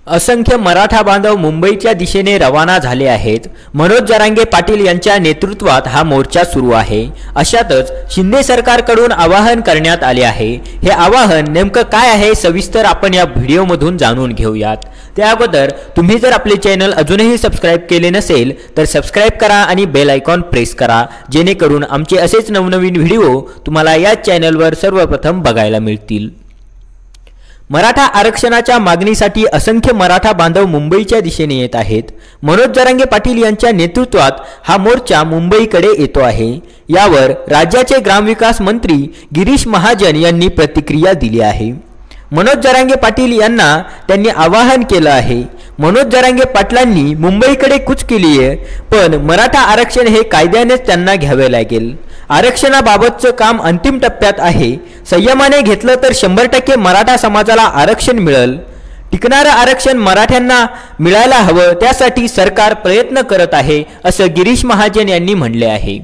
असंख्य मराठा बांधव मुंबईच्या दिशेने रवाना झाले आहेत। मनोज जरांगे पाटील यांच्या नेतृत्वात हा मोर्चा सुरू आहे। अशातच शिंदे सरकारकडून आवाहन करण्यात आले आहे। हे आवाहन नेमकं काय आहे सविस्तर आपण या व्हिडिओमधून जाणून घेऊयात। त्या अगोदर तुम्ही जर आपले चॅनल अजूनही सबस्क्राइब केले नसेल तर सबस्क्राइब करा आणि बेल आयकॉन प्रेस करा, जेणेकरून आमचे असेच नवनवीन व्हिडिओ तुम्हाला या चॅनलवर सर्वप्रथम बघायला मिळतील। मराठा आरक्षणाच्या मागणीसाठी असंख्य मराठा बांधव मुंबईच्या दिशेने येत आहेत। मनोज जरांगे पाटील यांच्या नेतृत्वात हा मोर्चा मुंबईकडे येतो आहे। यावर राज्याचे ग्रामविकास मंत्री गिरीश महाजन यांनी प्रतिक्रिया दिली आहे। मनोज जरांगे पाटील यांना त्यांनी आवाहन केलं आहे। मनोज जरांगे पाटलांनी मुंबईकडे कूच केली आहे, पण मराठा आरक्षण हे कायद्यानेच त्यांना घ्यावे लागेल। आरक्षणाबाबतचं काम अंतिम टप्प्यात आहे। संयमाने घेतलं तर 100% मराठा समाजाला आरक्षण मिळेल। टिकणारं आरक्षण मराठ्यांना मिळायला हवं, त्यासाठी सरकार प्रयत्न करत आहे, असं गिरीश महाजन यांनी म्हणले आहे।